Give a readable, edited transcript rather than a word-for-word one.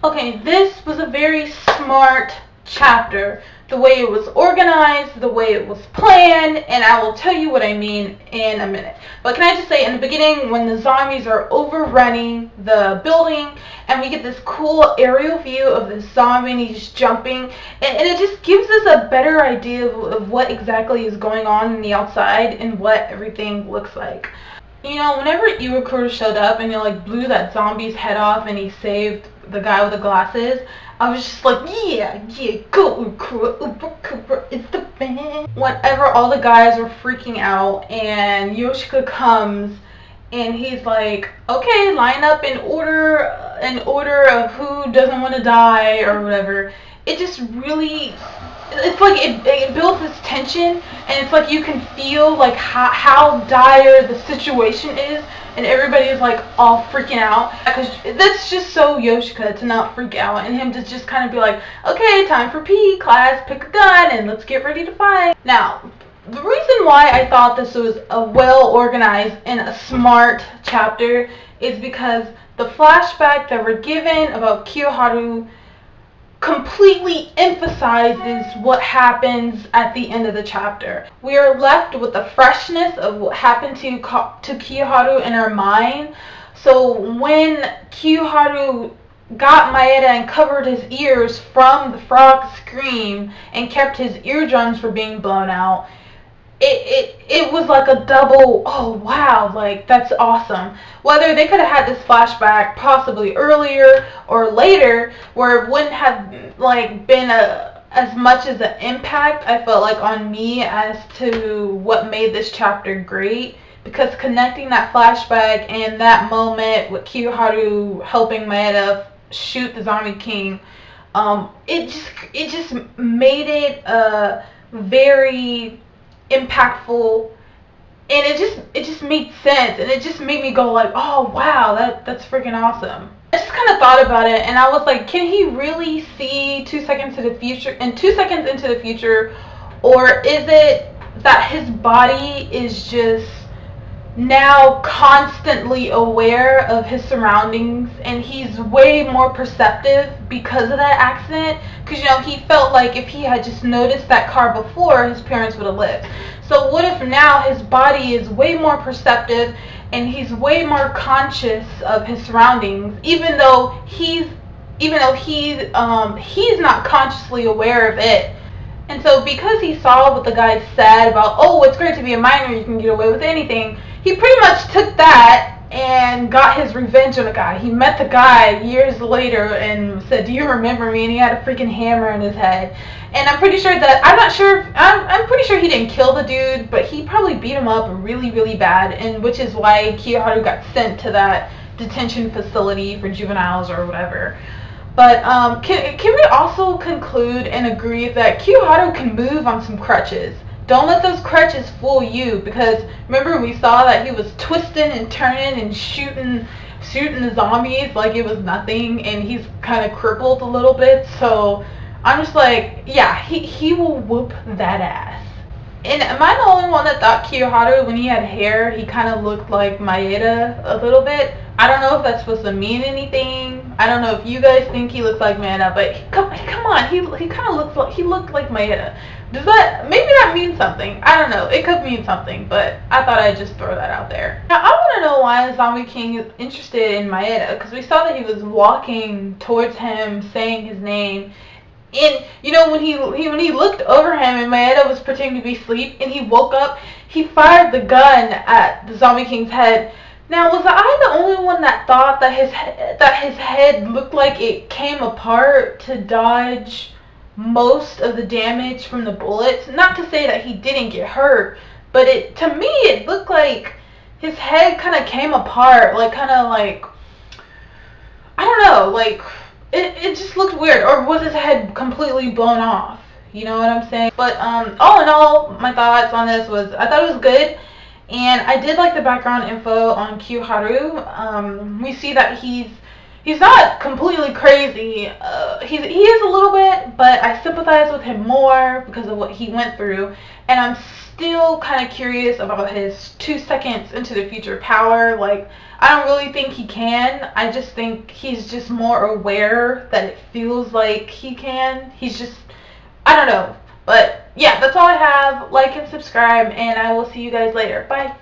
Okay, this was a very smart chapter. The way it was organized, the way it was planned, and I will tell you what I mean in a minute. But can I just say, in the beginning, when the zombies are overrunning the building, and we get this cool aerial view of the zombie and he's jumping, and it just gives us a better idea of what exactly is going on in the outside and what everything looks like. You know, whenever Iwakura showed up and he like blew that zombie's head off and he saved the guy with the glasses, I was just like, yeah, go Iwakura, it's the band. Whenever all the guys were freaking out and Yoshika comes and he's like, okay, line up in order of who doesn't want to die or whatever, it just really, it's like it builds this tension, and it's like you can feel like how dire the situation is, and everybody is like all freaking out, because that's just so Yoshika to not freak out, and him to just kind of be like, okay, time for PE class, pick a gun and let's get ready to fight. Now, the reason why I thought this was a well organized and a smart chapter is because the flashback that we're given about Kiyoharu completely emphasizes what happens at the end of the chapter. We are left with the freshness of what happened to Kiyoharu in our mind. So when Kiyoharu got Maeda and covered his ears from the frog scream and kept his eardrums from being blown out, it was like a double, oh wow, like that's awesome. Whether they could have had this flashback possibly earlier or later, where it wouldn't have like been as much as an impact, I felt like, on me as to what made this chapter great, because connecting that flashback and that moment with Kiyoharu helping Maeda shoot the Zombie King, it just made it very impactful, and it just made sense, and it just made me go like, oh wow, that's freaking awesome. I just kind of thought about it, and I was like, can he really see 2 seconds into the future, or is it that his body is just now constantly aware of his surroundings, and he's way more perceptive because of that accident? Because, you know, he felt like if he had just noticed that car before, his parents would have lived. So what if now his body is way more perceptive and he's way more conscious of his surroundings, even though he's not consciously aware of it? And so because he saw what the guy said about, oh, it's great to be a minor, you can get away with anything, he pretty much took that and got his revenge on the guy. He met the guy years later and said, do you remember me? And he had a freaking hammer in his head. And I'm pretty sure I'm pretty sure he didn't kill the dude, but he probably beat him up really, really bad, and which is why Kiyoharu got sent to that detention facility for juveniles or whatever. But can we also conclude and agree that Kiyoharu can move on some crutches? Don't let those crutches fool you, because remember we saw that he was twisting and turning and shooting the zombies like it was nothing, and he's kind of crippled a little bit. So I'm just like, yeah, he will whoop that ass. And am I the only one that thought Kiyoharu, when he had hair, he kind of looked like Maeda a little bit? I don't know if that's supposed to mean anything. I don't know if you guys think he looks like Maeda, but come on, he kind of looked like Maeda. Does that, maybe that means something? I don't know. It could mean something, but I thought I'd just throw that out there. Now, I want to know why the Zombie King is interested in Maeda, because we saw that he was walking towards him, saying his name. And, you know, when he looked over him and Maeda was pretending to be asleep and he woke up, he fired the gun at the Zombie King's head. Now, was I the only one that thought that his head looked like it came apart to dodge most of the damage from the bullets? Not to say that he didn't get hurt, but to me it looked like his head kind of came apart, like kind of like, I don't know, like it just looked weird. Or was his head completely blown off? You know what I'm saying? But all in all, my thoughts on this was, I thought it was good. And I did like the background info on Kiyoharu. We see that he's not completely crazy he is a little bit, but I sympathize with him more because of what he went through, and I'm still kind of curious about his 2 seconds into the future power. Like, I don't really think he can. I just think he's just more aware that it feels like he can. He's just, I don't know. But yeah, that's all I have. Like and subscribe, and I will see you guys later. Bye.